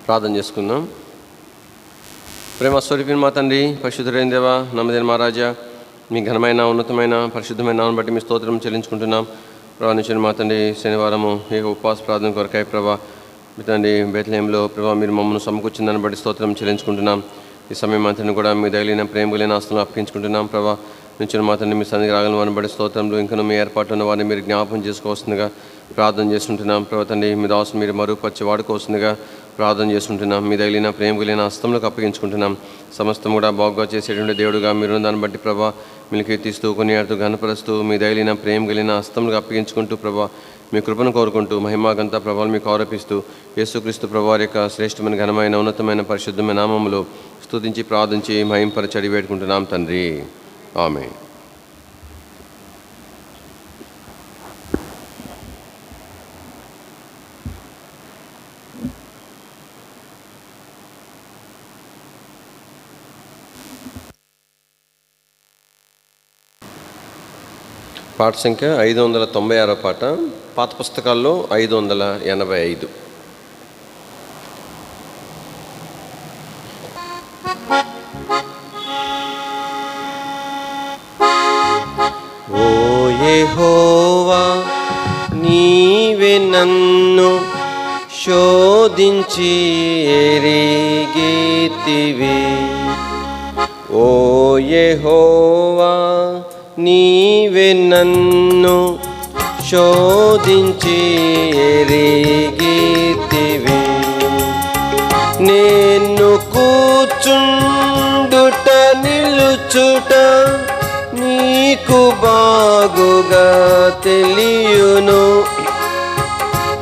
ప్రార్థన చేసుకుందాం. ప్రేమ స్వరూపిణి మా తండ్రి, పరిశుద్ధుడైన దేవా, నమ్మదైన మహారాజా, మీ ఘనమైన ఉన్నతమైన పరిశుద్ధమైన నామమును బట్టి మీ స్తోత్రం చెల్లించుకుంటున్నాం. ప్రభా నుంచి మా తండ్రి శనివారము ఈ ఉపవాస ప్రార్థన కొరకై ప్రభా మీ తండ్రి బెత్లెహేంలో ప్రభా మీరు మమ్మల్ని సమకూర్చిందని బట్టి స్తోత్రం చెల్లించుకుంటున్నాం. ఈ సమయం మాత్రం కూడా మీ దయలిన ప్రేమ కలిగిన ఆస్తులను అప్పగించుకుంటున్నాం. ప్రభా నుంచి మా తండ్రి మీ సన్నిధికి రాగలను వారిని బట్టి స్తోత్రంలో ఇంకా మీ ఏర్పాటు ఉన్న వారిని మీరు జ్ఞాపకం చేసుకోవాల్సిందిగా ప్రార్థన చేస్తుంటున్నాం. ప్రభా తండ్రి మీ దాసును మీరు మరుగుపరిచి వాడుకోవాల్సిందిగా ప్రార్థన చేసుకుంటున్నాం. మీ దయలిన ప్రేమ కలిగిన హస్తంలోకి అప్పగించుకుంటున్నాం. సమస్తం కూడా బాగుగా చేసేటువంటి దేవుడుగా మీరు దాన్ని బట్టి ప్రభా మీరు కీర్తిస్తూ కొనియాడుతూ ఘనపరుస్తూ మీ దయలిన ప్రేమ కలిగిన హస్తంలోకి అప్పగించుకుంటూ ప్రభా మీ కృపను కోరుకుంటూ మహిమాగంత ప్రభావం మీకు ఆరోపిస్తూ యేసుక్రీస్తు ప్రభు వారి యొక్క శ్రేష్టమైన ఘనమైన ఉన్నతమైన పరిశుద్ధమైన నామములో స్తుతించి ప్రార్థించి మహింపరచి అడిగి వేడుకుంటున్నాం తండ్రి. ఆమేన్. పాట సంఖ్య 596 పాట. పాత పుస్తకాల్లో 585. ఓ యెహోవా, నీవే నన్ను శోధించి ఎరిగితివి. ఓ యెహోవా, నీవే నన్ను శోధించి ఎరిగితివి. నేను కూర్చుండుట నిలుచుట నీకు బాగుగా తెలియును.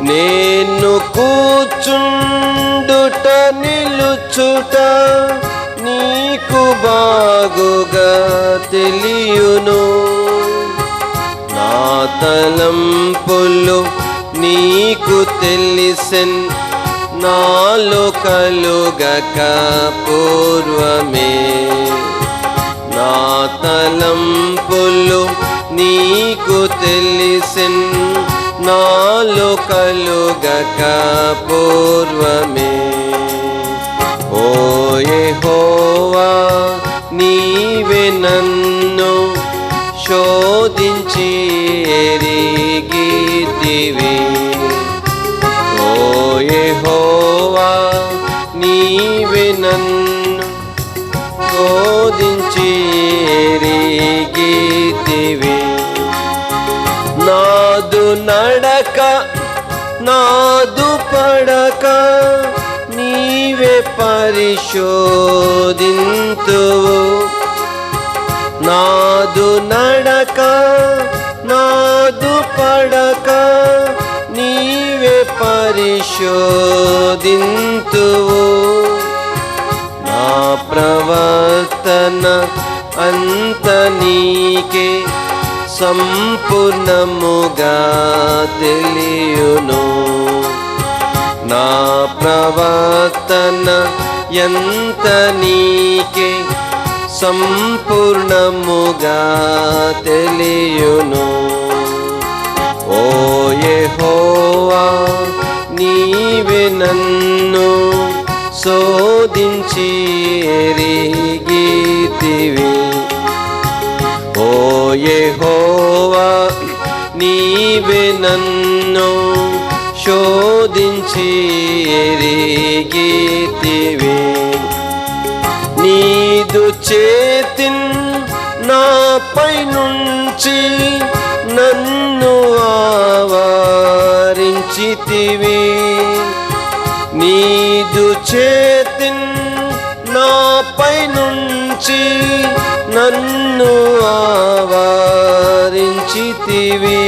నేను కూర్చుండుట నిలుచుట నీకు బాగుగా తెలియును. నా తలంపులు నీకు తెలిసెన్, నాలో కలుగక పూర్వమే. నా తలంపులు నీకు తెలిసెన్, నాలో కలుగక పూర్వమే. ఓ యెహోవా, నీవే నన్ను శోధించి ఎరిగితివి. ఓ యెహోవా, నీవే నన్ను శోధించి ఎరిగితివి. నాదు నడక నాదు పడక నీవే పరిశోధింతువు. నాదు నడక నాదు పడక నీవే పరిశోధింతువు. నా ప్రవర్తన అంత నీకే సంపూర్ణముగా తెలియును. నా ప్రవర్తన ఎంత నీకే సంపూర్ణముగా తెలియును. ఓ యెహోవా, నీవే నన్ను శోధించి ఎరిగితివి. ఓ యెహోవా, నీవే నన్ను శోధించి ఎరిగితివి. నీదు చేతిన్ నాపై నుంచి నన్ను ఆవరించితివి. నీదు చేతిన్ నాపై నుంచి నన్ను ఆవరించితివి.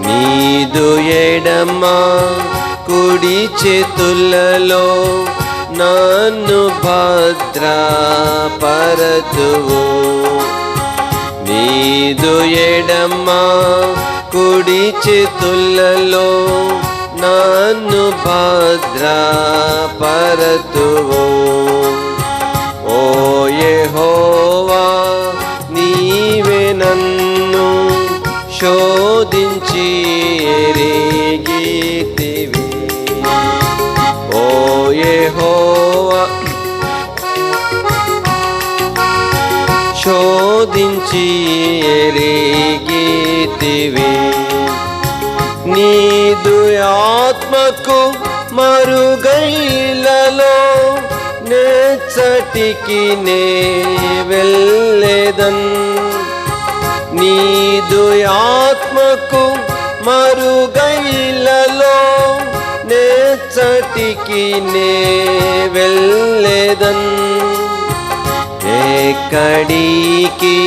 నీదు ఎడమ కుడి చేతులలో నన్ను భద్రపరతువు. నీదు ఎడమ కుడి చేతులలో నన్ను భద్రపరతువు. ఓ యెహోవా, నీవే నన్ను శోధించి ఎరిగితివి. ఓ శోధించి ఎరిగితివి. నీదు ఆత్మకు మరుగైలలో నెచ్చటికి నే వెళ్ళెదన్. నీదు ఆత్మకు మరుగైలలో నెచ్చటికి నే వెళ్ళెదన్. ఎక్కడికి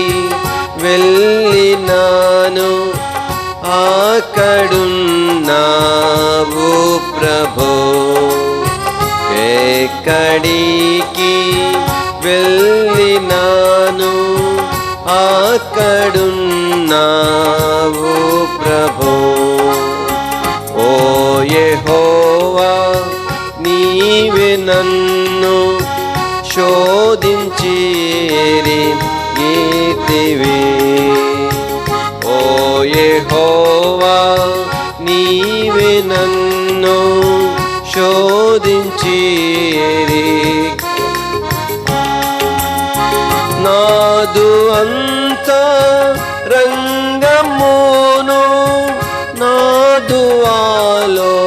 వెళ్ళినాను అక్కడున్నావు ప్రభో. ఎక్కడికి వెళ్ళినాను అక్కడున్నావు ప్రభో. ఓ యెహోవా నీవే నన్ను శోధించి ఎరిగితివి. ఓ యెహోవా నీవే నన్ను శోధించి నాదు అంతరంగమును నాదు ఆలోచనను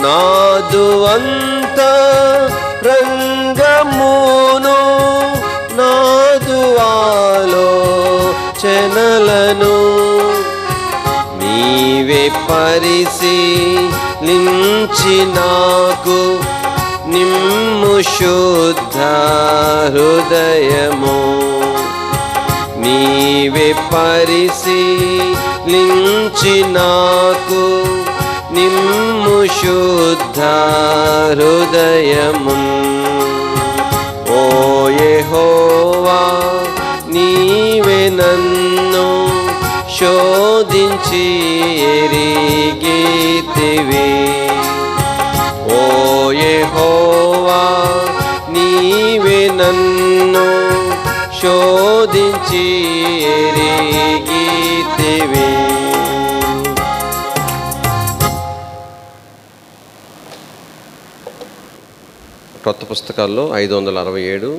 నాదు అంతరంగమును నాదు ఆలోచనలను నీవే పరిశీలించి నాకు నిమ్ము శుద్ధ హృదయము. నీవే పరిశీలించి నాకు నిమ్ము శుద్ధ హృదయము. ఓ యెహోవా నీవే నన్ను శోధించి ఎరిగితివి. ఓ యెహోవా నీవే నన్ను శోధించి ఎరిగితివి. కొత్త పుస్తకాల్లో 567,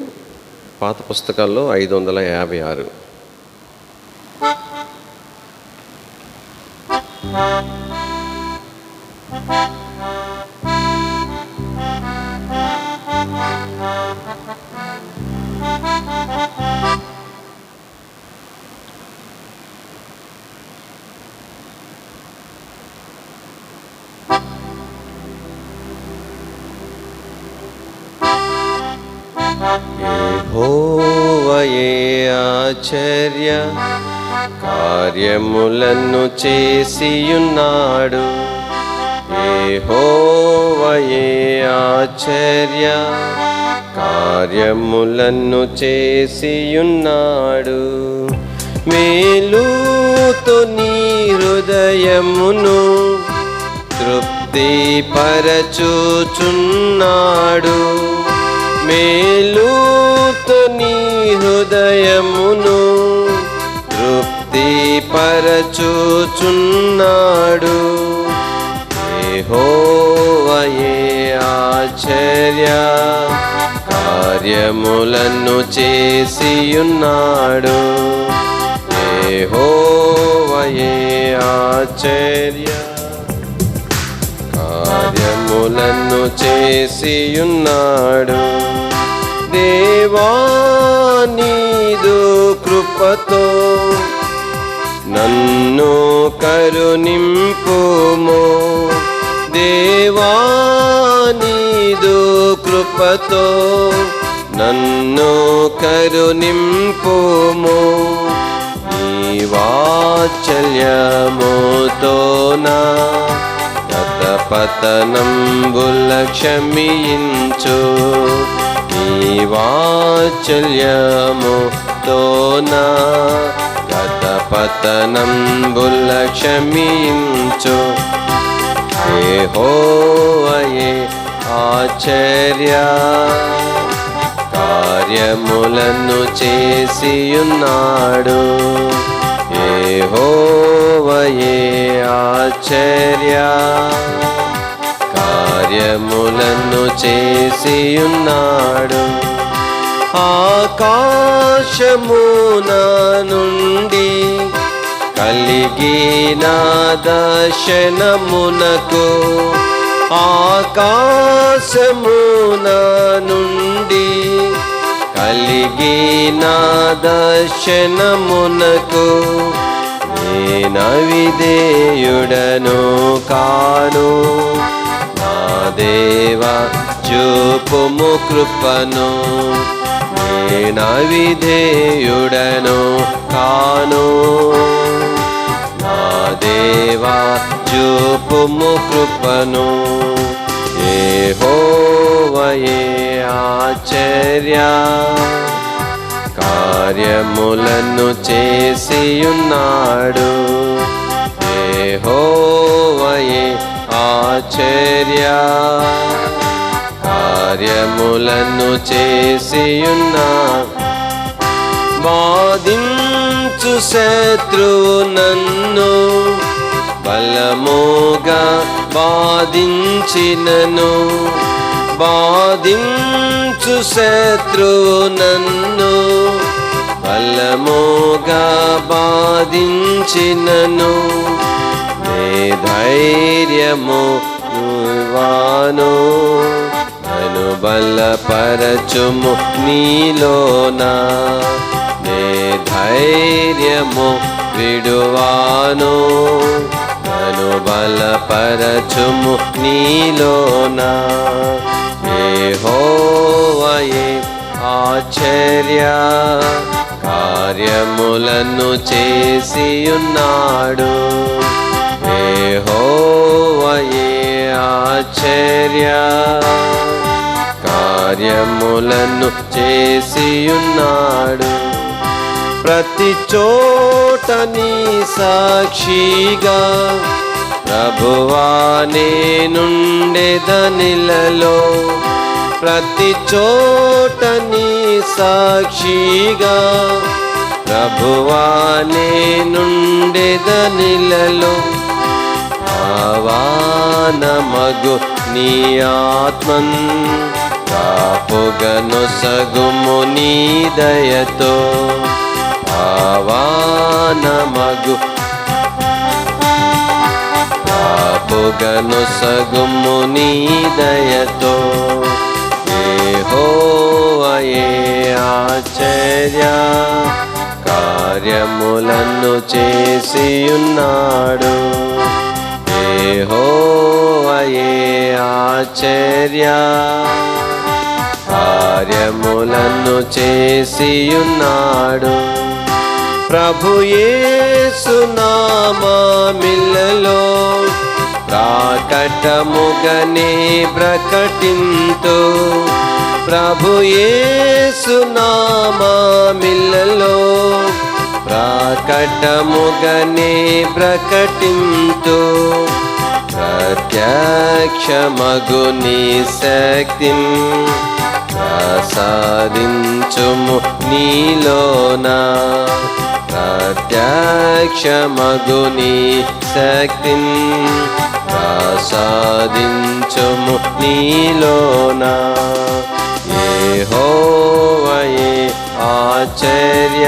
పాత పుస్తకాల్లో 556. యెహోవాయే ఆశ్చర్య కార్యములను చేసియున్నాడు. యెహోవాయే ఆశ్చర్య కార్యములను చేసియున్నాడు. మేలుతో నీ హృదయమును తృప్తిపరచుచున్నాడు. మేలుతో నీ హృదయమును తృప్తిపరచుచున్నాడు. యెహోవాయే ఆశ్చర్య కార్యములను చేసియున్నాడు. యెహోవాయే ఆశ్చర్య కార్యములను చేసియున్నాడు. దేవా నీదు కృపతో నన్ను కరుణింపుము. దేవా నీదు కృపతో నన్ను కరుణింపుము. నీ వాత్సల్యముతో నా పతనంబుల క్షమించు. నీ వాత్సల్యముతో నా గత పతనంబుల క్షమించు. యెహోవాయే ఆశ్చర్య కార్యములను చేసియున్నాడు. యెహోవాయే ఆశ్చర్య కార్యములను చేసియున్నాడు. ఆకాశమున నుండి కలిగిన దర్శనమునకు, ఆకాశమున నుండి కలిగిన దర్శనమునకు నేనవిధేయుడను కాను. నా దేవా చూపుము కృపను, నేనవిధేయుడను కాను. నా దేవా చూపుము కృపను. యెహోవాయే ఆశ్చర్య కార్యములను చేసియున్నాడు. యెహోవాయే ఆశ్చర్య కార్యములను చేసియున్నాడు. బాధించు శత్రువు నన్ను బలముగా బాధించినను, బాధించు శత్రువు నన్ను బలముగా బాధించినను, నే ధైర్యము ఇవ్వను. నన్ను బలపరచుము నీలోన, నే ధైర్యము విడువాను. నన్ను బలపరచుము నీలోన. యెహోవాయే ఆశ్చర్య కార్యములను చేసియున్నాడు. యెహోవాయే ఆశ్చర్య కార్యములను చేసియున్నాడు. ప్రతి చోట నీ సాక్షిగా ప్రభువా నేనుండెదనిలలో, ప్రతి చోట నీ సాక్షిగా ప్రభువా నేనుండెదనిలలో. ఆవానమగు నీ ఆత్మన్ కాపుగను సగుము నీ దయతో, ఆవానమగు కాపుగను సగుము నీ దయతో. యెహోవాయే ఆశ్చర్య కార్యములను చేసియున్నాడు. యెహోవాయే ఆశ్చర్య కార్యములను చేసియున్నాడు. ప్రభు యేసు నామమిలలో ప్రాకటముగనే ప్రకటింతు, ప్రభు యేసు నామమిలలో ప్రాకటముగనే ప్రకటింతు. ప్రత్యక్షమగు నీ శక్తిం ప్రసాదించుము నీలోన, ప్రత్యక్షమగు నీ శక్తిం ప్రసాదించుము నీలోన. యెహోవాయే ఆశ్చర్య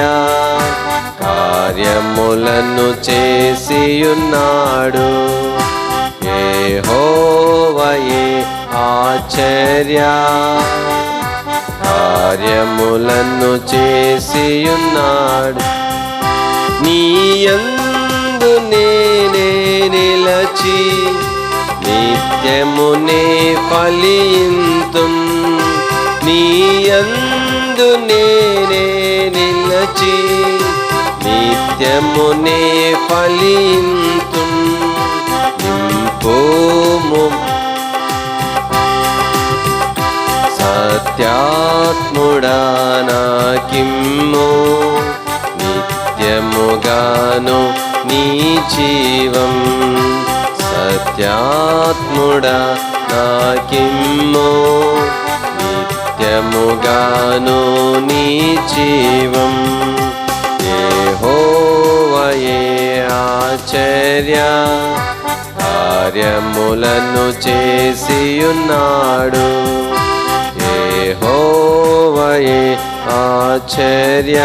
కార్యములను చేసియున్నాడు. యెహోవాయే ఆశ్చర్య కార్యములను చేసియున్నాడు. నీయందు నేనే నిలచి నిత్యమునే ఫలింతుం, నీయందు నేనే నిలచి నిత్యమునే ఫలింతుం. నింపుము సత్యాత్ముడా నాకిమ్ము, నిత్యముగాను నీ జీవం. సత్యాత్ముడా నాకిమ్ము, నిత్యముగాను నీ జీవం. యెహోవాయే ఆశ్చర్య కార్యములను చేసియున్నాడు. యెహోవాయే ఆశ్చర్య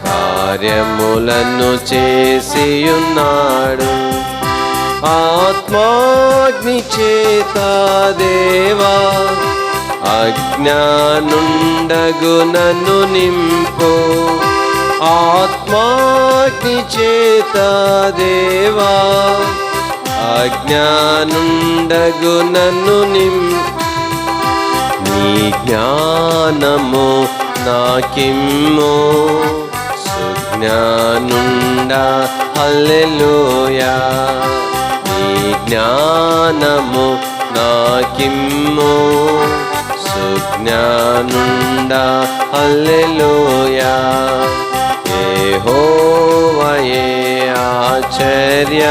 కార్యములను చేసియున్నాడు. ఆత్మాగ్ని చేత దేవా అజ్ఞానుండగు నన్ను నింపు. ఆత్మాగ్ని చేత దేవా అజ్ఞానుండగు నన్ను నింపు. నీ జ్ఞానము నాకిమ్ము సుజ్ఞానుండా హల్లెలూయా. నీ జ్ఞానము నాకిమ్ము సుజ్ఞానుండా హల్లెలూయా. యెహోవాయే ఆశ్చర్య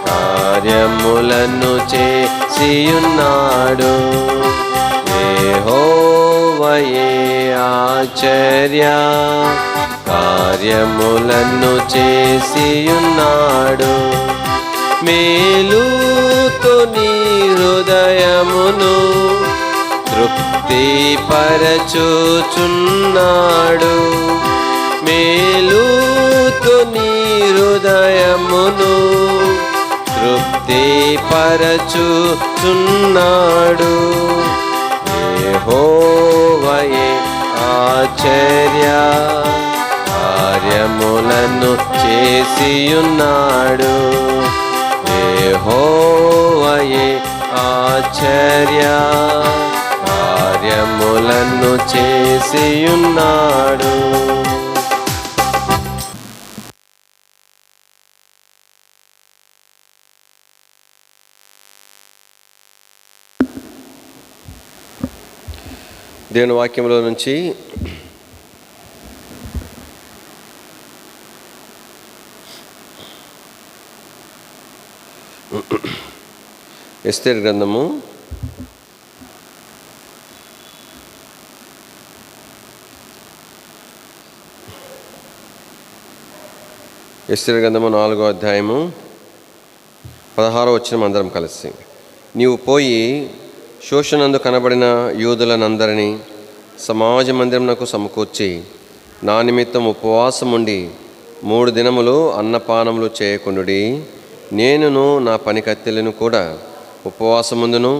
కార్యములను చేసియున్నాడు. యెహోవాయే ఆశ్చర్య కార్యములను చేసియున్నాడు. మేలుతో నీ హృదయమును తృప్తి పరచుచున్నాడు. మేలుతో నీ హృదయమును తృప్తి పరచుచున్నాడు. యెహోవాయే ఆశ్చర్య కార్యములను చేసియున్నాడు. యెహోవాయే ఆశ్చర్య కార్యములను చేసియున్నాడు. దేవుని వాక్యంలో నుంచి ఎస్తేరు గ్రంథము 4వ అధ్యాయము 16వ వచనం అందరం కలిసి. నీవు పోయి శోషణందు కనబడిన యూదులనందరినీ సమాజ మందిరమునకు సమకూర్చి నా నిమిత్తం ఉపవాసం ఉండి 3 దినములు అన్నపానములు చేయకుండుడి. నేనును నా పనికత్తెలను కూడా ఉపవాసముందును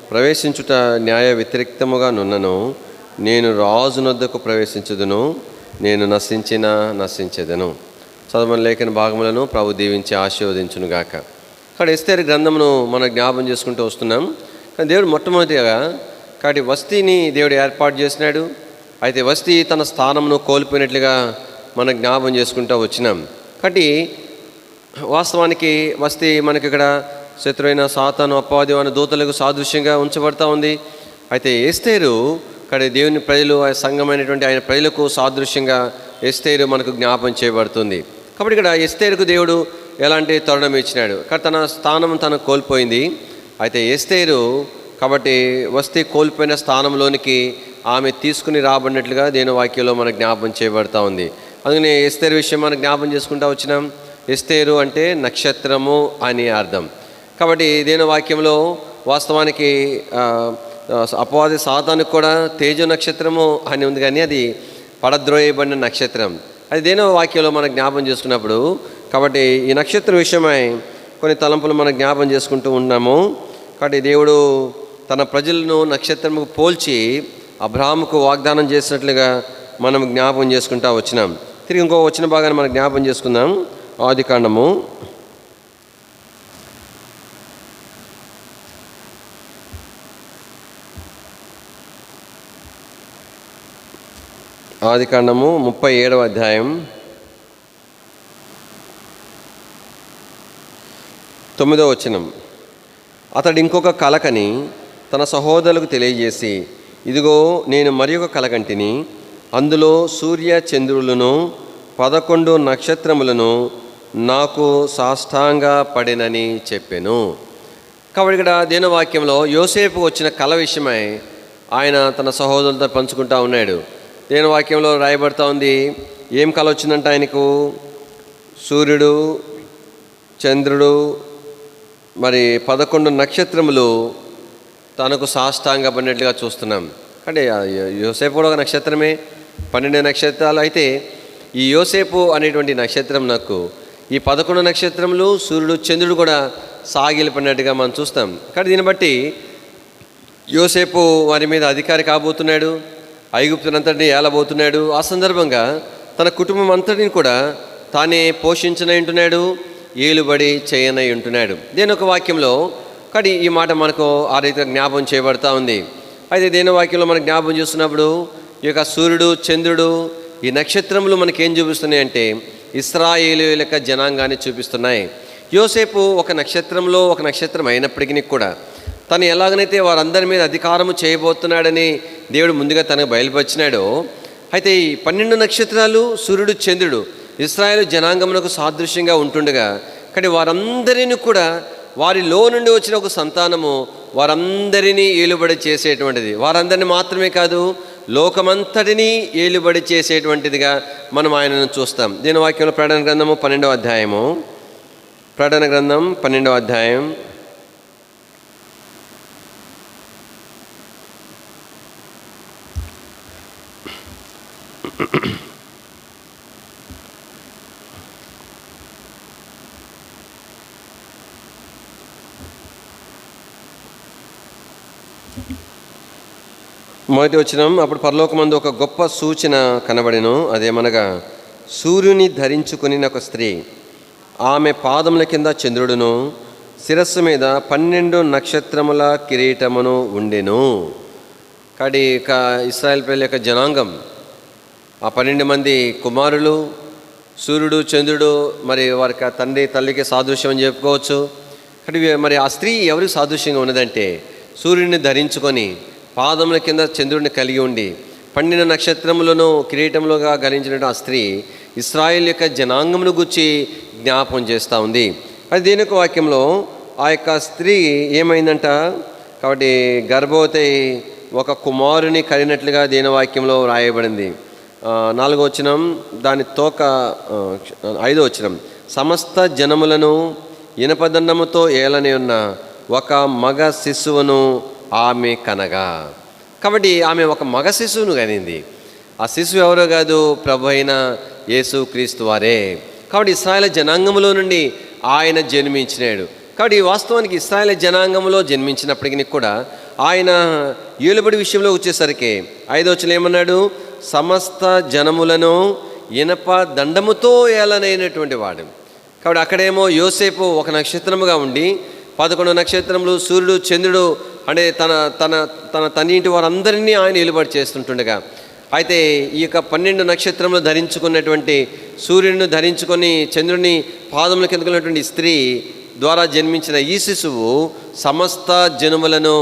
ప్రవేశించుట న్యాయ వ్యతిరేక్తముగా నున్నను. నేను రాజునొద్దకు ప్రవేశించుదును, నేను నశించెదను. చదవని లేఖన భాగములను ప్రభు దీవించి ఆశీర్వదించునుగాక. ఇక్కడ ఎస్తేరు గ్రంథమును మనం జ్ఞాపం చేసుకుంటూ వస్తున్నాం. కానీ దేవుడు మొట్టమొదటిగా కాబట్టి వస్తీని దేవుడు ఏర్పాటు చేసినాడు. అయితే వస్తీ తన స్థానమును కోల్పోయినట్లుగా మనం జ్ఞాపం చేసుకుంటూ వచ్చినాం. కాబట్టి వాస్తవానికి వస్తీ మనకి ఇక్కడ శత్రువైన సాతాను అపవాది అనే దూతలకు సాదృశ్యంగా ఉంచబడతా ఉంది. అయితే ఎస్తేరు ఇక్కడ దేవుని ప్రజలు ఆ సంఘమైనటువంటి ఆయన ప్రజలకు సాదృశ్యంగా ఎస్తేరు మనకు జ్ఞాపం చేయబడుతుంది. కాబట్టి ఇక్కడ ఎస్తేరుకు దేవుడు ఎలాంటి తరుణం ఇచ్చినాడు. కానీ తన స్థానం తను కోల్పోయింది. అయితే ఎస్తేరు కాబట్టి వస్తీ కోల్పోయిన స్థానంలోనికి ఆమె తీసుకుని రాబడినట్లుగా దేవుని వాక్యంలో మనకు జ్ఞాపం చేయబడతా ఉంది. అందుకని ఎస్తేరు విషయం మనం జ్ఞాపం చేసుకుంటూ వచ్చినాం. ఎస్తేరు అంటే నక్షత్రము అని అర్థం. కాబట్టి దేవుని వాక్యంలో వాస్తవానికి అపవాది సాతానుకు కూడా తేజ నక్షత్రము అని ఉంది, కానీ అది పడద్రోయబడిన నక్షత్రం. అది దేవుని వాక్యంలో మనం జ్ఞాపం చేసుకున్నప్పుడు కాబట్టి ఈ నక్షత్రం విషయమై కొన్ని తలంపులు మనం జ్ఞాపం చేసుకుంటూ ఉన్నాము. కాబట్టి దేవుడు తన ప్రజలను నక్షత్రముకు పోల్చి అబ్రహాముకు వాగ్దానం చేసినట్లుగా మనం జ్ఞాపం చేసుకుంటూ వచ్చినాం. తిరిగి ఇంకో వచ్చిన భాగాన్ని మనం జ్ఞాపం చేసుకుందాం. ఆదికాండము 37వ అధ్యాయం 9వ వచనం. అతడు ఇంకొక కలకని తన సహోదరులకు తెలియజేసి, ఇదిగో నేను మరి ఒక కలకంటిని, అందులో సూర్య చంద్రులను 11 నక్షత్రములను నాకు సాష్టాంగ పడినని చెప్పెను. కాబట్టి ఇక్కడ దేవుని వాక్యంలో యోసేపు వచ్చిన కళ విషయమై ఆయన తన సహోదరులతో పంచుకుంటా ఉన్నాడు. దేవుని వాక్యంలో రాయబడతా ఉంది. ఏం కళ వచ్చిందంటే ఆయనకు సూర్యుడు, చంద్రుడు, మరి 11 నక్షత్రములు తనకు సాష్టాంగ పడినట్లుగా చూస్తున్నాం. అంటే యోసేపు కూడా ఒక నక్షత్రమే, 12 నక్షత్రాలు. అయితే ఈ యోసేపు అనేటువంటి నక్షత్రం నాకు ఈ 11 నక్షత్రములు, సూర్యుడు చంద్రుడు కూడా సాగిలిపడినట్టుగా మనం చూస్తాం. కానీ దీన్ని బట్టి యోసేపు వారి మీద అధికారి కాబోతున్నాడు, ఐగుప్తునంతటిని ఏలబోతున్నాడు. ఆ సందర్భంగా తన కుటుంబం అంతటిని కూడా తానే పోషించనై ఉంటున్నాడు, ఏలుబడి చేయనై ఉంటున్నాడు. దేని ఒక వాక్యంలో కానీ ఈ మాట మనకు ఆ రీతిగా జ్ఞాపం చేయబడతా ఉంది. అయితే దేని వాక్యంలో మనం జ్ఞాపం చేస్తున్నప్పుడు ఈ యొక్క సూర్యుడు, చంద్రుడు, ఈ నక్షత్రములు మనకేం చూపిస్తున్నాయి అంటే ఇశ్రాయేలీయుల యొక్క జనాంగాన్ని చూపిస్తున్నాయి. యోసేపు ఒక నక్షత్రంలో ఒక నక్షత్రం అయినప్పటికీ కూడా తను ఎలాగనైతే వారందరి మీద అధికారము చేయబోతున్నాడని దేవుడు ముందుగా తనకు బయలుపరిచినాడో, అయితే ఈ 12 నక్షత్రాలు, సూర్యుడు, చంద్రుడు ఇశ్రాయేలు జనాంగమునకు సాదృశ్యంగా ఉంటుండగా, కానీ వారందరినీ కూడా వారిలో నుండి వచ్చిన ఒక సంతానము వారందరినీ ఏలుబడి చేసేటువంటిది. వారందరినీ మాత్రమే కాదు, లోకమంతటినీ ఏలుబడి చేసేటువంటిదిగా మనం ఆయనను చూస్తాం. దీని వాక్యంలో ప్రకటన గ్రంథము 12వ అధ్యాయము, ప్రకటన గ్రంథం 12వ అధ్యాయం 1వ వచనం, అప్పుడు పరలోకమందు ఒక గొప్ప సూచన కనబడెను. అదేమనగా సూర్యుని ధరించుకుని ఒక స్త్రీ, ఆమె పాదముల కింద చంద్రుడును, శిరస్సు మీద 12 నక్షత్రముల కిరీటమును ఉండెను. కాబట్టి ఇక ఇశ్రాయేల్ ప్రజల యొక్క జనాంగం, ఆ 12 మంది కుమారులు, సూర్యుడు, చంద్రుడు, మరి వారికి తండ్రి తల్లికి సాదృశ్యం అని చెప్పుకోవచ్చు. కాబట్టి మరి ఆ స్త్రీ ఎవరికి సాదృశ్యంగా ఉన్నదంటే సూర్యుడిని ధరించుకొని పాదముల కింద చంద్రుడిని కలిగి ఉండి 12 నక్షత్రములను కిరీటములుగా గణించిన ఆ స్త్రీ ఇశ్రాయేల్ యొక్క జనాంగమును గురించి జ్ఞాపం చేస్తూ ఉంది. అది దేని యొక్క వాక్యంలో ఆ యొక్క స్త్రీ ఏమైందంట, కాబట్టి గర్భవతి ఒక కుమారుని కలిగినట్లుగా దేని వాక్యంలో రాయబడింది. 4వ వచనం, దాని తోక 5వ వచనం, సమస్త జనములను ఇనపదండముతో ఏలని ఉన్న ఒక మగ శిశువును ఆమె కనగా. కాబట్టి ఆమె ఒక మగ శిశువును కనింది. ఆ శిశువు ఎవరో కాదు, ప్రభు అయిన యేసు క్రీస్తు వారే. కాబట్టి ఇశ్రాయేల్ జనాంగములో నుండి ఆయన జన్మించినాడు. కాబట్టి వాస్తవానికి ఇశ్రాయేల్ జనాంగంలో జన్మించినప్పటికీ కూడా ఆయన ఏలుబడి విషయంలో వచ్చేసరికి 5వ వచనం ఏమన్నాడు, సమస్త జనములను ఇనప దండముతో ఏలనైనటువంటి వాడు. కాబట్టి అక్కడేమో యోసేపు ఒక నక్షత్రముగా ఉండి 11 నక్షత్రములు, సూర్యుడు, చంద్రుడు అంటే తన తన తన తన్నింటి వారందరినీ ఆయన ఏలుబడి చేస్తుంటుండగా, అయితే ఈ యొక్క 12 నక్షత్రములు ధరించుకున్నటువంటి, సూర్యుడిని ధరించుకొని చంద్రుడిని పాదముల కిందకున్నటువంటి స్త్రీ ద్వారా జన్మించిన ఈ శిశువు సమస్త జనములను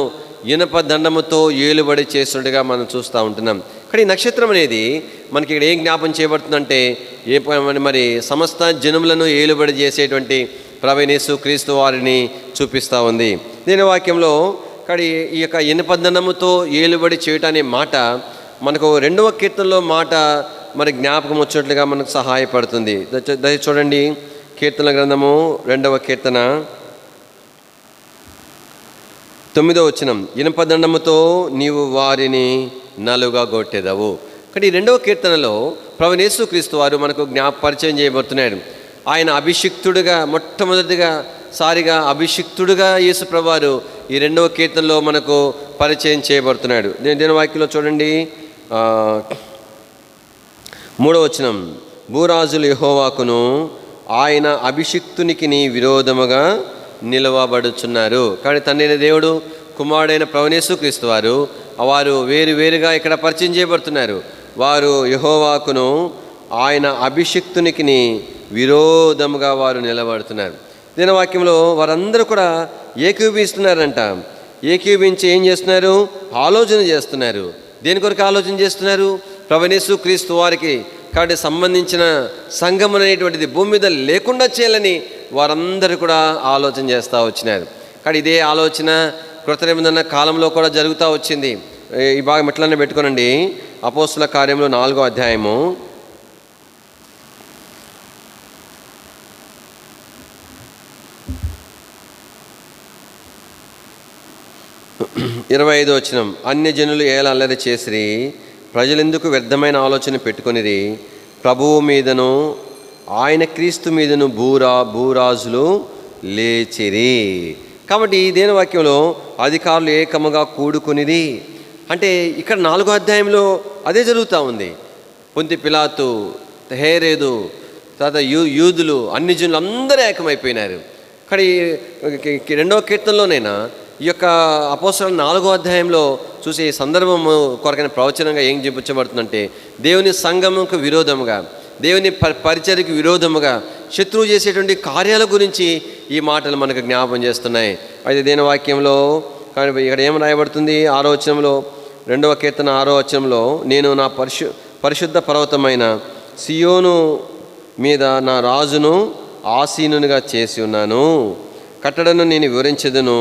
ఇనప దండముతో ఏలుబడి చేస్తుండగా మనం చూస్తూ ఉంటున్నాం. కానీ ఈ నక్షత్రం అనేది మనకి ఇక్కడ ఏం జ్ఞాపం చేయబడుతుందంటే మరి సమస్త జనములను ఏలుబడి చేసేటువంటి ప్రభువైన యేసు క్రీస్తు వారిని చూపిస్తూ ఉంది. దీని వాక్యంలో కానీ ఈ యొక్క ఇనపదండముతో ఏలుబడి చేయటం అనే మాట మనకు 2వ కీర్తనలో మాట మరి జ్ఞాపకం వచ్చినట్లుగా మనకు సహాయపడుతుంది. దయచేసి చూడండి, కీర్తన గ్రంథము 2వ కీర్తన 9వ వచనం, ఇనపదండముతో నీవు వారిని నలుగగొట్టెదవు. కానీ 2వ కీర్తనలో ప్రభువైన యేసు క్రీస్తు వారు మనకు పరిచయం చేయబడుతున్నాడు. ఆయన అభిషిక్తుడుగా, మొట్టమొదటిగా సారిగా అభిషిక్తుడుగా యేసు ప్రభువారు ఈ 2వ కీర్తనలో మనకు పరిచయం చేయబడుతున్నాడు. దేని వాక్యంలో చూడండి, 3వ వచనం, భూరాజులు యెహోవాకును ఆయన అభిషిక్తునికి విరోధముగా నిలవబడుచున్నారు. కానీ తండ్రి దేవుడు, కుమారుడైన ప్రభువైన యేసు క్రీస్తు వారు వేరుగా ఇక్కడ పరిచయం చేయబడుతున్నారు. వారు యెహోవాకును ఆయన అభిషిక్తునికి విరోధముగా వారు నిలబడుతున్నారు. దీని వాక్యంలో వారందరూ కూడా ఏకీభవిస్తున్నారంట. ఏకీభవించి ఏం చేస్తున్నారు, ఆలోచన చేస్తున్నారు. దేని కొరకు ఆలోచన చేస్తున్నారు, ప్రభువైన యేసు క్రీస్తు వారికి కాబట్టి సంబంధించిన సంఘం అనేటువంటిది భూమి మీద లేకుండా చేయాలని వారందరూ కూడా ఆలోచన చేస్తూ వచ్చినారు. కానీ ఇదే ఆలోచన కృత నిబంధన కాలంలో కూడా జరుగుతూ వచ్చింది. ఈ భాగం ఎట్లనే పెట్టుకోనండి, అపోస్తుల కార్యంలో 4వ అధ్యాయము 4వ 25వ వచనం, అన్యజనులు ఏలా అల్లరి చేసిరి, ప్రజలెందుకు వ్యర్థమైన ఆలోచన పెట్టుకొనిరి, ప్రభువు మీదను ఆయన క్రీస్తు మీదను భూరాజులు లేచిరి. కాబట్టి దేని వాక్యంలో అధికారులు ఏకముగా కూడుకునిది అంటే ఇక్కడ 4వ అధ్యాయంలో అదే జరుగుతూ ఉంది. పొంతి పిలాతు, హేరోదు, తర్వాత యూదులు, అన్ని జనులు అందరూ ఏకమైపోయినారు. కానీ 2వ కీర్తనలోనైనా ఈ యొక్క అపోస్తలుల 4వ అధ్యాయంలో చూసే ఈ సందర్భం కొరకైన ప్రవచనంగా ఏం చూపించబడుతుందంటే, దేవుని సంఘముకు విరోధముగా, దేవుని పరిచర్యకు విరోధముగా శత్రువు చేసేటువంటి కార్యాల గురించి ఈ మాటలు మనకు జ్ఞాపం చేస్తున్నాయి. అయితే దేని వాక్యంలో కానీ ఇక్కడ ఏం రాయబడుతుంది, 6వ వచనంలో, 2వ కీర్తన 6వ వచనంలో, నేను నా పరిశుద్ధ పర్వతమైన సియోను మీద నా రాజును ఆసీనునిగా చేసి ఉన్నాను, కట్టడను నేను వివరించదును,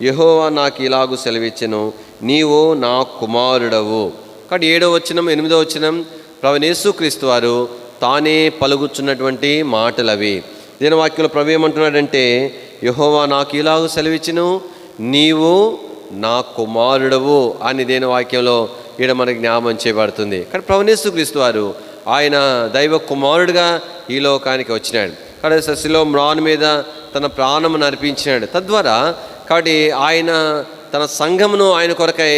యెహోవా నాకు ఇలాగు సెలవిచ్చెను, నీవు నా కుమారుడవు. కాబట్టి 7వ వచనం 8వ వచనం ప్రభువైన యేసుక్రీస్తు వారు తానే పలుకుచున్నటువంటి మాటలు అవి. దీని వాక్యంలో ప్రభు ఏమంటున్నాడంటే, యెహోవా నాకు ఇలాగు సెలవిచ్చెను, నీవు నా కుమారుడవు అని దేని వాక్యంలో ఈడ మనకి జ్ఞాపం చేయబడుతుంది. కానీ ప్రభువైన యేసుక్రీస్తు వారు ఆయన దైవ కుమారుడిగా ఈ లోకానికి వచ్చినాడు. కాబట్టి శిలువ మ్రాను మీద తన ప్రాణము నర్పించినాడు. తద్వారా కాబట్టి ఆయన తన సంఘమును ఆయన కొరకై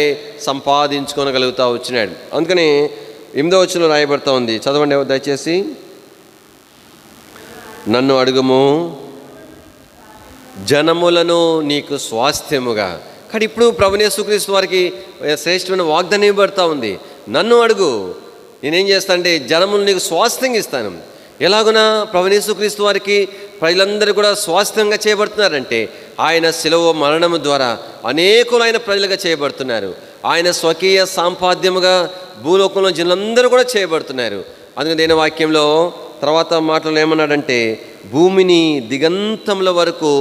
సంపాదించుకోగలుగుతూ వచ్చినాడు. అందుకని 8వ వచనంలో రాయబడుతూ ఉంది, చదవండి దయచేసి. నన్ను అడుగుము, జనములను నీకు స్వాస్థ్యముగా. కానీ ఇప్పుడు ప్రభువైన యేసుక్రీస్తు వారికి శ్రేష్టమైన వాగ్దానం ఇవ్వబడుతూ ఉంది. నన్ను అడుగు, నేనేం చేస్తానంటే జనములు నీకు స్వాస్థ్యంగా ఇస్తాను. ఎలాగునా ప్రభువైన యేసుక్రీస్తు వారికి ప్రజలందరూ కూడా స్వాస్థ్యంగా చేయబడుతున్నారంటే ఆయన శిలువ మరణము ద్వారా అనేకులైన ప్రజలుగా చేయబడుతున్నారు. ఆయన స్వకీయ సాంపాద్యముగా భూలోకంలో జనులందరూ కూడా చేయబడుతున్నారు. అందుకని దేని వాక్యంలో తర్వాత మాటలు ఏమన్నాడంటే, భూమిని దిగంతముల వరకు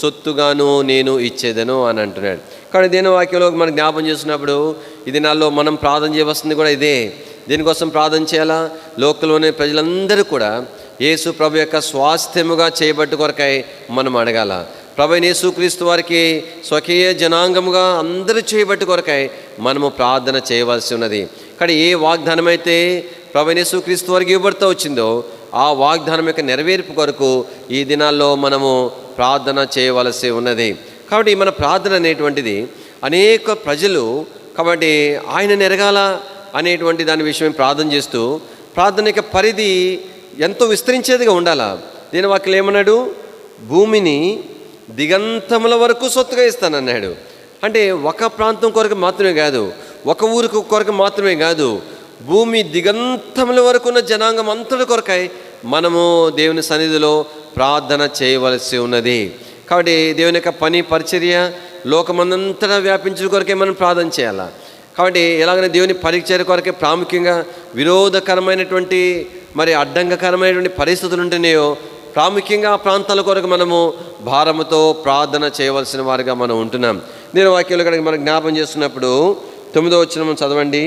సొత్తుగాను నేను ఇచ్చేదను అని అంటున్నాడు. కానీ దేని వాక్యంలో మనం జ్ఞాపం చేస్తున్నప్పుడు ఈ దినాల్లో మనం ప్రార్థన చేయవలసింది కూడా ఇదే. దీనికోసం ప్రార్థన చేయాలా, లోకంలోని ప్రజలందరూ కూడా యేసు ప్రభు యొక్క స్వాస్థ్యముగా చేయబట్టు కొరకై మనం అడగాల. ప్రభువైన యేసుక్రీస్తు వారికి స్వకీయ జనాంగముగా అందరూ చేయబట్టు కొరకై మనము ప్రార్థన చేయవలసి ఉన్నది. కానీ ఏ వాగ్దానం అయితే ప్రభువైన యేసుక్రీస్తు వారికి ఇవ్వబడుతూ వచ్చిందో ఆ వాగ్దానం యొక్క నెరవేర్పు కొరకు ఈ దినాల్లో మనము ప్రార్థన చేయవలసి ఉన్నది. కాబట్టి మన ప్రార్థన అనేటువంటిది అనేక ప్రజలు కాబట్టి ఆయన ఎరగాల అనేటువంటి దాని విషయం ప్రార్థన చేస్తూ, ప్రార్థన యొక్క పరిధి ఎంతో విస్తరించేదిగా ఉండాలా. దీని వాక్యం ఏమన్నాడు, భూమిని దిగంతముల వరకు సొత్తుగా ఇస్తానన్నాడు. అంటే ఒక ప్రాంతం కొరకు మాత్రమే కాదు, ఒక ఊరికి కొరకు మాత్రమే కాదు, భూమి దిగంతముల వరకు ఉన్న జనాంగం అంతటి కొరకై మనము దేవుని సన్నిధిలో ప్రార్థన చేయవలసి ఉన్నది. కాబట్టి దేవుని యొక్క పని పరిచర్య లోకమందంతటా వ్యాపించడం కొరకే మనం ప్రార్థన చేయాలి. కాబట్టి ఎలాగైనా దేవుని పరిచర్య కొరకే ప్రాముఖ్యంగా విరోధకరమైనటువంటి మరి అడ్డంకరమైనటువంటి పరిస్థితులు ఉంటున్నాయో ప్రాముఖ్యంగా ఆ ప్రాంతాల కొరకు మనము భారముతో ప్రార్థన చేయవలసిన వారిగా మనం ఉంటున్నాం. నేను వాక్యంలో కనుక మనం జ్ఞాపం చేస్తున్నప్పుడు 9వ వచనం చదవండి.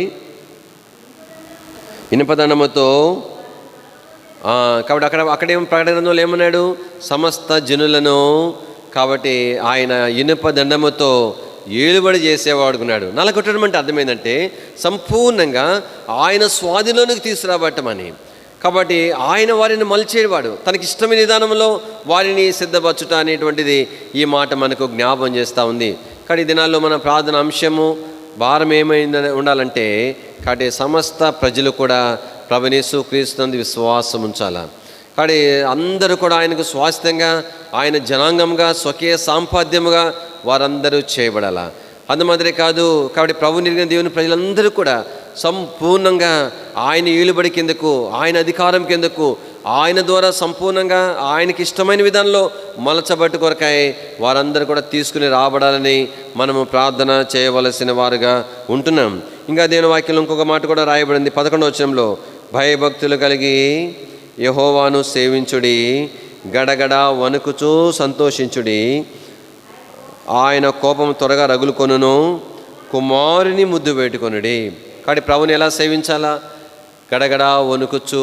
ఇనుపదండముతో కాబట్టి అక్కడేం ప్రకటనలో ఏమన్నాడు, సమస్త జనులను కాబట్టి ఆయన ఇనుప దండముతో ఏలుబడి చేసేవాడుకున్నాడు. నలగొట్టడం అంటే అర్థమైందంటే సంపూర్ణంగా ఆయన స్వాధీనంలోకి తీసుకురాబట్టమని. కాబట్టి ఆయన వారిని మలిచేవాడు, తనకి ఇష్టమైన విధానంలో వారిని సిద్ధపరచుట అనేటువంటిది ఈ మాట మనకు జ్ఞాపం చేస్తూ ఉంది. కానీ ఈ దినాల్లో మన ప్రార్థన అంశము భారం ఏమైందని ఉండాలంటే కాబట్టి సమస్త ప్రజలు కూడా ప్రభువైన యేసుక్రీస్తునందు విశ్వాసం ఉంచాలా. కాబట్టి అందరూ కూడా ఆయనకు స్వాస్థ్యంగా, ఆయన జనాంగంగా, స్వకీయ సాంపాద్యముగా వారందరూ చేయబడాలా. అందుమాదిరే కాదు, కాబట్టి ప్రభు నిర్గిన దేవుని ప్రజలందరూ కూడా సంపూర్ణంగా ఆయన ఏలుబడి కిందకు, ఆయన అధికారం కిందకు, ఆయన ద్వారా సంపూర్ణంగా ఆయనకి ఇష్టమైన విధానంలో మలచబట్టు కొరకాయ వారందరూ కూడా తీసుకుని రాబడాలని మనము ప్రార్థన చేయవలసిన వారుగా ఉంటున్నాం. ఇంకా దేవుని వాక్యంలో ఇంకొక మాట కూడా రాయబడింది 11వ వచనంలో, భయభక్తులు కలిగి యెహోవాను సేవించుడి, గడగడ వణుకుచూ సంతోషించుడి, ఆయన కోపం త్వరగా రగులుకొనును, కుమారుని ముద్దు పెట్టుకొనుడి. కాబట్టి ప్రభుని ఎలా సేవించాలా, గడగడ వణుకుచు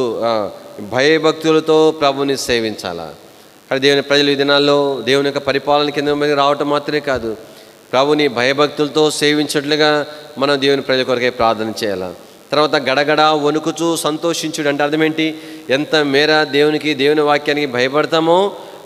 భయభక్తులతో ప్రభుని సేవించాలా. కానీ దేవుని ప్రజలు ఈ దినాల్లో దేవుని యొక్క పరిపాలన కింద రావటం మాత్రమే కాదు, ప్రభుని భయభక్తులతో సేవించట్లుగా మనం దేవుని ప్రజల కొరకే ప్రార్థన చేయాలి. తర్వాత గడగడ వణుకుచూ సంతోషించుడు అంటే అర్థం ఏంటి? ఎంత మేర దేవుని వాక్యానికి భయపడతామో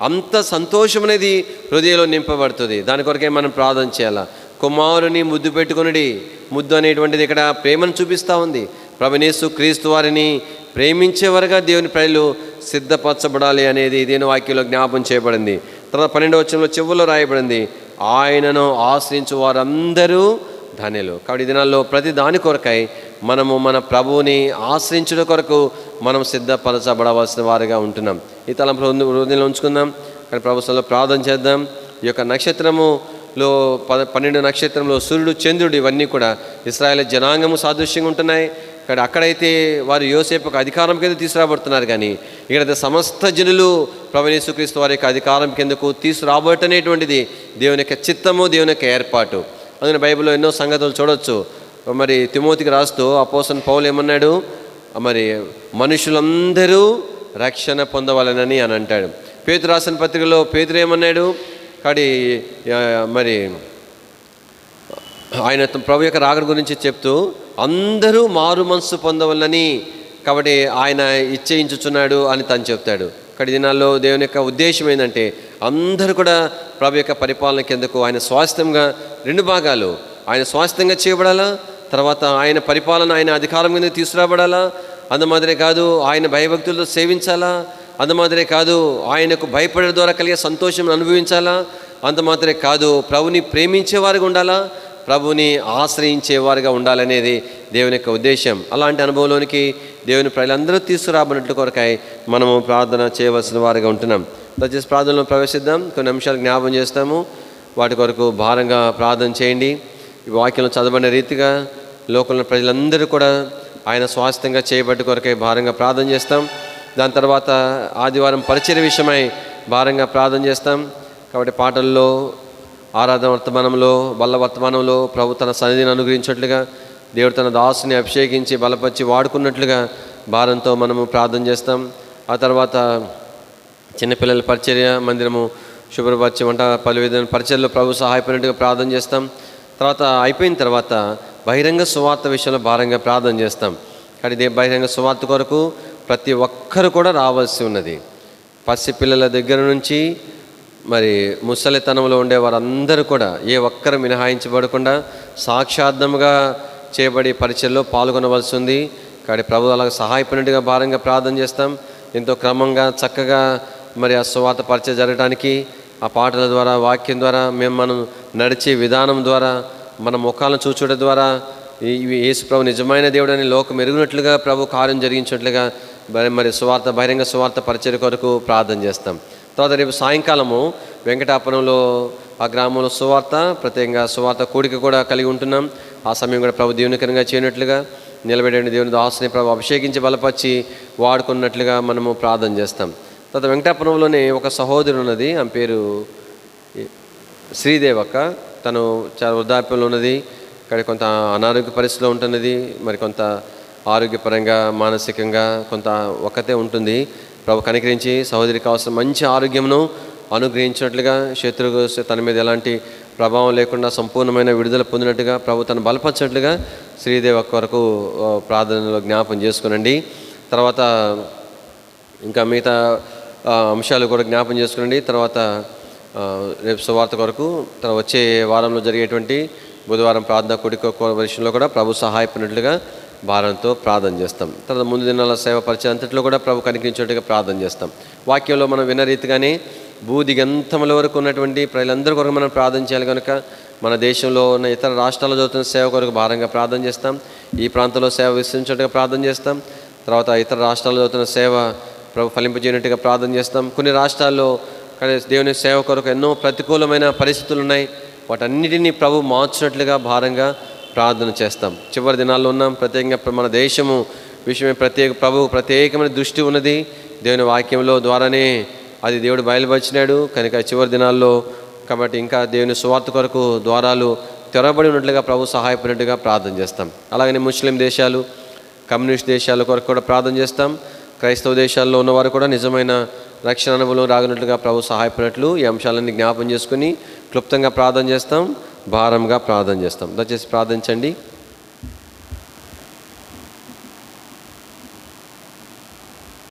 అంత సంతోషం అనేది హృదయంలో నింపబడుతుంది. దాని కొరకే మనం ప్రార్థన చేయాలి. కుమారుని ముద్దు పెట్టుకొనుడి. ముద్దు అనేటువంటిది ఇక్కడ ప్రేమను చూపిస్తూ ఉంది. ప్రభునేసు క్రీస్తు వారిని ప్రేమించేవారుగా దేవుని ప్రజలు సిద్ధపరచబడాలి అనేది దేవుని వాక్యంలో జ్ఞాపం చేయబడింది. తర్వాత 12వ వచనంలో చివరిలో రాయబడింది, ఆయనను ఆశ్రయించు వారందరూ ధన్యులు. కాబట్టి ఈ దినాల్లో ప్రతి దాని కొరకై మనము మన ప్రభువుని ఆశ్రయించడం కొరకు మనం సిద్ధపరచబడవలసిన వారిగా ఉంటున్నాం. ఈ తలంపు హృదయంలో ఉంచుకుందాం. కానీ ప్రభుత్వంలో ప్రార్థన చేద్దాం. ఈ యొక్క నక్షత్రములో 12 నక్షత్రంలో సూర్యుడు, చంద్రుడు ఇవన్నీ కూడా ఇశ్రాయేలు జనాంగము సాదృశ్యంగా ఉంటున్నాయి. అక్కడైతే వారు యోసేపుకు అధికారం కింద తీసుకురాబడుతున్నారు. కానీ ఇక్కడ సమస్త జనులు ప్రభువైన యేసుక్రీస్తు వారి యొక్క అధికారం కిందకు తీసుకురాబట్టనేటువంటిది దేవుని యొక్క చిత్తము, దేవుని యొక్క ఏర్పాటు. అందుకని బైబిల్లో ఎన్నో సంగతులు చూడవచ్చు. మరి తిమోతికి రాస్తూ అపోస్తలుడైన పౌలు ఏమన్నాడు? మరి మనుషులందరూ రక్షణ పొందవాలనని అని అంటాడు. పేతురు రాసిన పత్రికలో పేతురు ఏమన్నాడు? కాబట్టి మరి ఆయన ప్రభు యొక్క రాకడ గురించి చెప్తూ అందరూ మారు మనసు పొందవాలని కాబట్టి ఆయన ఇచ్చేయించుచున్నాడు అని తను చెప్తాడు. కాబట్టి దినాల్లో దేవుని యొక్క ఉద్దేశం ఏంటంటే అందరూ కూడా ప్రభు యొక్క పరిపాలన కిందకు ఆయన స్వాస్థ్యంగా 2 భాగాలు ఆయన స్వాస్థ్యంగా చేయబడాలా, తర్వాత ఆయన పరిపాలన ఆయన అధికారం కింద తీసుకురాబడాలా. అందుమాదిరే కాదు ఆయన భయభక్తులతో సేవించాలా, అందుమాదిరే కాదు ఆయనకు భయపడడం ద్వారా కలిగే సంతోషం అనుభవించాలా, అంతమాత్రమే కాదు ప్రభుని ప్రేమించేవారుగా ఉండాలా, ప్రభుని ఆశ్రయించేవారుగా ఉండాలనేది దేవుని యొక్క ఉద్దేశం. అలాంటి అనుభవంలోనికి దేవుని ప్రజలందరూ తీసుకురాబడినట్లు కొరకై మనము ప్రార్థన చేయవలసిన వారిగా ఉంటున్నాం. దయచేసి ప్రార్థనలో ప్రవేశిద్దాం. కొన్ని అంశాలు జ్ఞాపం చేస్తాము, వాటి కొరకు భారంగా ప్రార్థన చేయండి. ఈ వాక్యంలో చదవబడిన రీతిగా లోకంలో ప్రజలందరూ కూడా ఆయన స్వాస్థ్యంగా చేయబట్టి కొరకై భారంగా ప్రార్థన చేస్తాం. దాని తర్వాత ఆదివారం పరిచర్య విషయమై భారంగా ప్రార్థన చేస్తాం. కాబట్టి పాటల్లో, ఆరాధన వర్తమానంలో, బల్ల వర్తమానంలో ప్రభు తన సన్నిధిని అనుగ్రహించినట్లుగా, దేవుడు తన దాసుని అభిషేకించి బలపరిచి వాడుకున్నట్లుగా భారంతో మనము ప్రార్థన చేస్తాం. ఆ తర్వాత చిన్నపిల్లల పరిచర్య మందిరము శుభ్రపరిచి వంట పలు విధమైన పరిచర్యలో ప్రభు సహాయపడినట్టుగా ప్రార్థన చేస్తాం. తర్వాత అయిపోయిన తర్వాత బహిరంగ సువార్త విషయంలో భారంగా ప్రార్థన చేస్తాం. కానీ బహిరంగ సువార్త కొరకు ప్రతి ఒక్కరు కూడా రావాల్సి ఉన్నది. పసిపిల్లల దగ్గర నుంచి మరి ముసలితనంలో ఉండే వారందరూ కూడా ఏ ఒక్కరు మినహాయించబడకుండా సాక్షార్థముగా చేయబడి పరిచయలో పాల్గొనవలసి ఉంది. కాబట్టి ప్రభు అలాగ సహాయపడినట్టుగా భారంగా ప్రార్థన చేస్తాం. ఎంతో క్రమంగా చక్కగా మరి ఆ సువార్త పరిచయం జరగడానికి ఆ పాటల ద్వారా, వాక్యం ద్వారా, మనం నడిచే విధానం ద్వారా, మన ముఖాలను చూచడం ద్వారా యేసు ప్రభు నిజమైన దేవుడు అని లోకం ఎరుగునట్లుగా ప్రభు కార్యం జరిగించినట్లుగా మరి సువార్త బహిరంగ సువార్త పరిచయం కొరకు ప్రార్థన చేస్తాం. తర్వాత రేపు సాయంకాలము వెంకటాపురంలో ఆ గ్రామంలో సువార్త, ప్రత్యేకంగా సువార్త కూడిక కూడా కలిగి ఉంటున్నాం. ఆ సమయం కూడా ప్రభు దీవెనకరంగా చేయనట్లుగా, నిలబెట్టే దేవుని దాసుని ప్రభు అభిషేకించి బలపరిచి వాడుకున్నట్లుగా మనము ప్రార్థన చేస్తాం. తర్వాత వెంకటాపురంలోనే ఒక సహోదరు ఉన్నది, ఆమె పేరు శ్రీదేవక్క. తను చాలా వృద్ధాప్యంలో ఉన్నది. ఇక్కడ కొంత అనారోగ్య పరిస్థితిలో ఉంటున్నది. మరి కొంత ఆరోగ్యపరంగా, మానసికంగా కొంత ఒక్కతే ఉంటుంది. ప్రభు కనికరించి సహోదరికి అవసరం మంచి ఆరోగ్యమును అనుగ్రహించినట్లుగా, శత్రువు తన మీద ఎలాంటి ప్రభావం లేకుండా సంపూర్ణమైన విడుదల పొందినట్టుగా ప్రభు తను బలపరిచినట్లుగా శ్రీదేవక్క వరకు ప్రార్థనలో జ్ఞాపం చేసుకునండి. తర్వాత ఇంకా మిగతా అంశాలు కూడా జ్ఞాపం చేసుకునండి. తర్వాత రేపు సువార్త కొరకు వచ్చే వారంలో జరిగేటువంటి బుధవారం ప్రార్థన కూడిక విషయంలో కూడా ప్రభు సహాయపడినట్లుగా భారంతో ప్రార్థన చేస్తాం. తర్వాత ముందు దినాల సేవ పరిచయం అంతట్లో కూడా ప్రభు కనికరించేట్టుగా ప్రార్థన చేస్తాం. వాక్యంలో మనం విన్న రీతిగానే భూదిగంతముల వరకు ఉన్నటువంటి ప్రజలందరి కొరకు మనం ప్రార్థన చేయాలి. కనుక మన దేశంలో ఉన్న ఇతర రాష్ట్రాల్లో జరుగుతున్న సేవ కొరకు భారంగా ప్రార్థన చేస్తాం. ఈ ప్రాంతంలో సేవ విస్తరించేట్టుగా ప్రార్థన చేస్తాం. తర్వాత ఇతర రాష్ట్రాల్లో జరుగుతున్న సేవ ప్రభు ఫలింపజేయనట్టుగా ప్రార్థన చేస్తాం. కొన్ని రాష్ట్రాల్లో దేవుని సేవ కొరకు ఎన్నో ప్రతికూలమైన పరిస్థితులు ఉన్నాయి. వాటన్నిటినీ ప్రభు మార్చినట్లుగా భారంగా ప్రార్థన చేస్తాం. చివరి దినాల్లో ఉన్నాం. ప్రత్యేకంగా మన దేశము విషయమే ప్రభు ప్రత్యేకమైన దృష్టి ఉన్నది. దేవుని వాక్యంలో ద్వారానే అది దేవుడు బయలుపరిచినాడు. కనుక చివరి దినాల్లో కాబట్టి ఇంకా దేవుని సువార్త కొరకు ద్వారాలు తెరవబడి ఉన్నట్లుగా ప్రభు సహాయపడినట్టుగా ప్రార్థన చేస్తాం. అలాగనే ముస్లిం దేశాలు, కమ్యూనిస్ట్ దేశాల కొరకు కూడా ప్రార్థన చేస్తాం. క్రైస్తవ దేశాల్లో ఉన్నవారు కూడా నిజమైన రక్షణ అనుభవం రాగినట్లుగా ప్రభు సహాయపడినట్లు ఈ అంశాలన్నీ జ్ఞాపం చేసుకుని క్లుప్తంగా ప్రార్థన చేస్తాం. భారంగా ప్రార్థన చేస్తాం. దయచేసి ప్రార్థించండి.